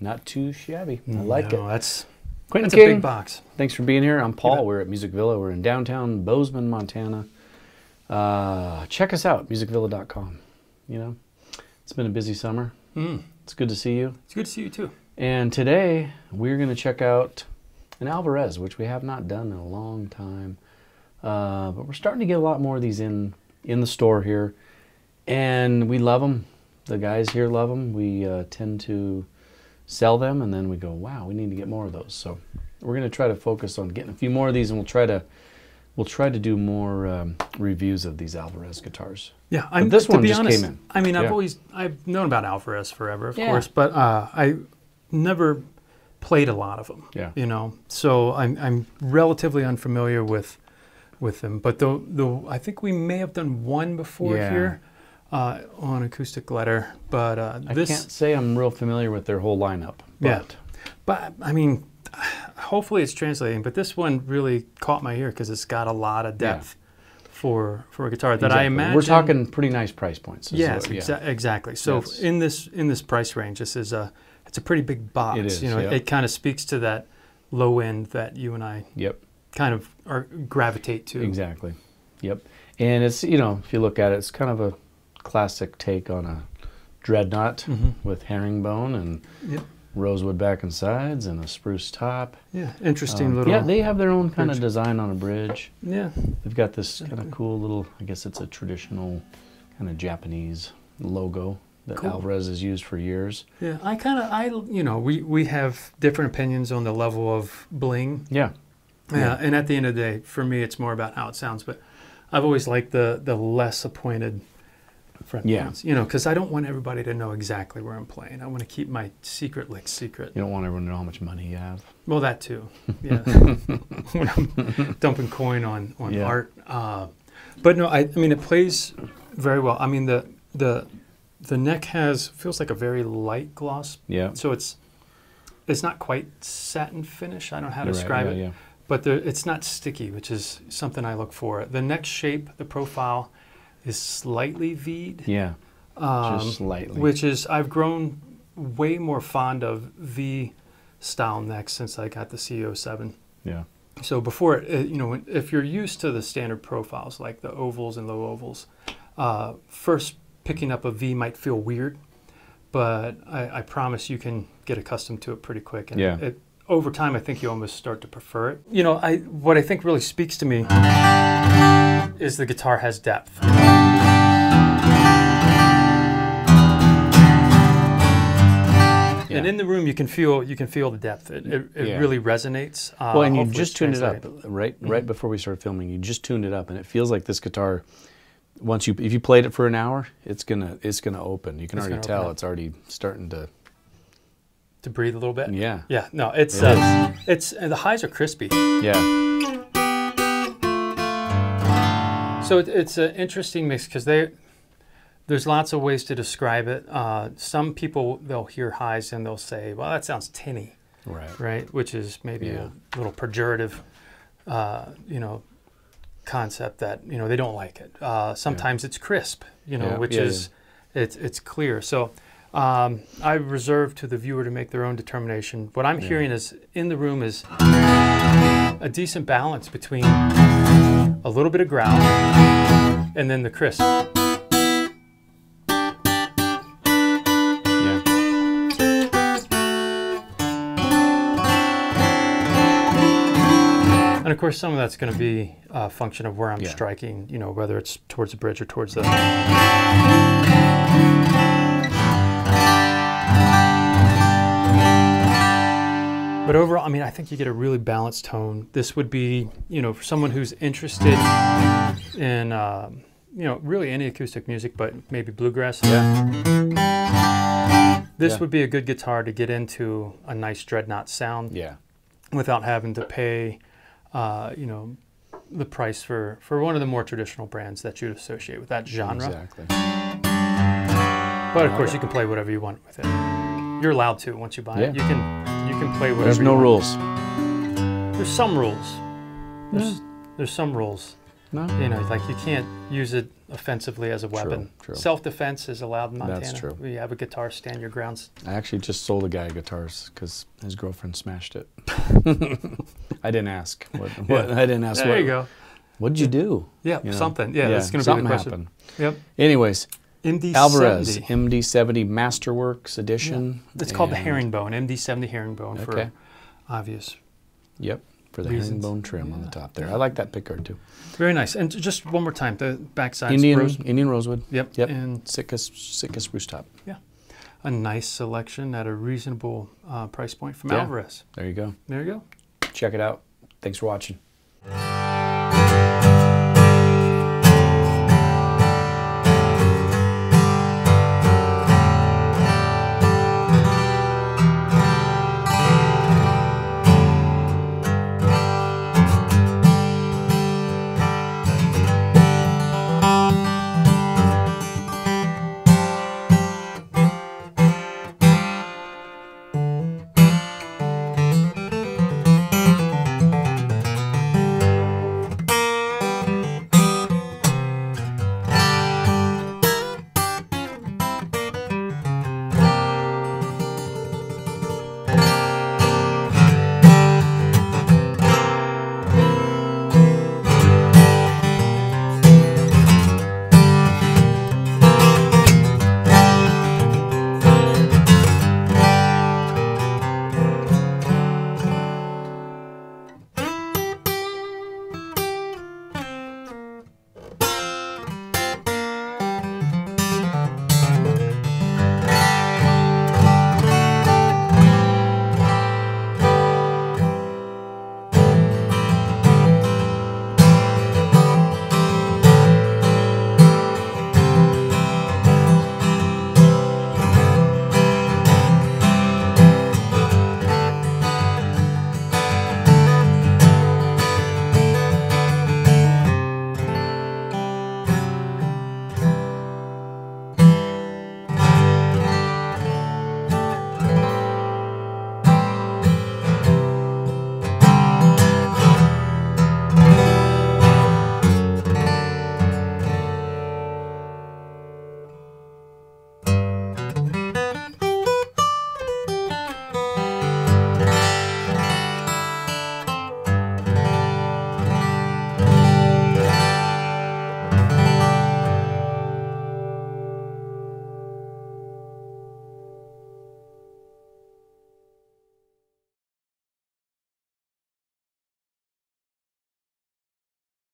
not too shabby. I like it. That's Quentin a King, big box. Thanks for being here. I'm Paul. We're at Music Villa. We're in downtown Bozeman, Montana. Check us out, musicvilla.com. You know, it's been a busy summer. It's good to see you. It's good to see you too. And today we're going to check out an Alvarez, which we have not done in a long time. But we're starting to get a lot more of these in the store here. And we love them. The guys here love them. We tend to sell them, and then we go, wow, we need to get more of those. So we're going to try to focus on getting a few more of these, and we'll try to do more reviews of these Alvarez guitars. Yeah, but this one just came in. I mean, I've known about Alvarez forever, of Yeah. course, but I never played a lot of them. Yeah. You know, so I'm relatively unfamiliar with them. But though I think we may have done one before here on acoustic letter. But I can't say I'm real familiar with their whole lineup. But I mean, hopefully it's translating. But this one really caught my ear because it's got a lot of depth for a guitar that I imagine we're talking pretty nice price points. Yes, exactly. So in this price range, it's a pretty big box. It is, you know, it kind of speaks to that low end that you and I kind of gravitate to. Exactly. Yep. And it's, you know, if you look at it, it's kind of a classic take on a Dreadnought with herringbone and rosewood back and sides and a spruce top. Yeah, interesting little. Yeah, they have their own kind of design on a bridge. Yeah. They've got this kind of cool little, I guess it's a traditional kind of Japanese logo that Alvarez has used for years. Yeah, you know, we have different opinions on the level of bling. Yeah. Yeah, and at the end of the day, for me, it's more about how it sounds. But I've always liked the less appointed front points, you know, because I don't want everybody to know exactly where I'm playing. I want to keep my secret licks secret. You don't want everyone to know how much money you have. Well, that too. Yeah, when I'm dumping coin on art. But no, I mean it plays very well. I mean the neck feels like a very light gloss. Yeah. So it's not quite satin finish. I don't know how to describe it. Yeah. But it's not sticky, which is something I look for. The neck shape, the profile, is slightly V'd. Yeah, just slightly. Which is, I've grown way more fond of V-style necks since I got the CO7. Yeah. So before, you know, if you're used to the standard profiles, like the ovals and low ovals, first picking up a V might feel weird, but I promise you can get accustomed to it pretty quick. And over time, I think you almost start to prefer it. You know, what I think really speaks to me is the guitar has depth. And in the room, you can feel the depth. It really resonates. Well, and you just tuned it up right before we started filming. You just tuned it up, and it feels like this guitar. If you played it for an hour, it's gonna open. You can already tell it's already starting to breathe a little bit. Yeah. Yeah. No, it's the highs are crispy. Yeah. So it's an interesting mix because there's lots of ways to describe it. Some people, they'll hear highs and they'll say, well, that sounds tinny. Right. Which is maybe a little pejorative, you know, concept that, you know, they don't like it. Sometimes it's crisp, you know, which is, it's clear. So I reserve to the viewer to make their own determination. What I'm hearing is in the room is a decent balance between a little bit of growl and then the crisp. And of course, some of that's going to be a function of where I'm striking, you know, whether it's towards the bridge or towards the... But overall, I mean, I think you get a really balanced tone. This would be, you know, for someone who's interested in, you know, really any acoustic music, but maybe bluegrass. This would be a good guitar to get into a nice Dreadnought sound without having to pay, you know, the price for one of the more traditional brands that you'd associate with that genre. Exactly. But of course, you can play whatever you want with it. You're allowed to once you buy it. You can play whatever. There's no rules. There's some rules. There's some rules. No. You know, like you can't use it offensively as a weapon. True. Self-defense is allowed in Montana. That's true. We have a guitar, stand your grounds. I actually just sold a guy guitars because his girlfriend smashed it. I didn't ask. I didn't ask. There you go. What did you do? Yeah, you know? something. Yeah, that's going to be the question. Happened. Yep. Anyways, MD70. Alvarez MD70 Masterworks edition. Yeah. It's called the Herringbone, MD70 Herringbone for obvious. Yep, for the reasons. herringbone trim on the top there. I like that pickguard too. Very nice. And just one more time, the backside Indian Rosewood. Yep. And Sitka spruce top. Yeah. A nice selection at a reasonable price point from Alvarez. There you go. There you go. Check it out. Thanks for watching.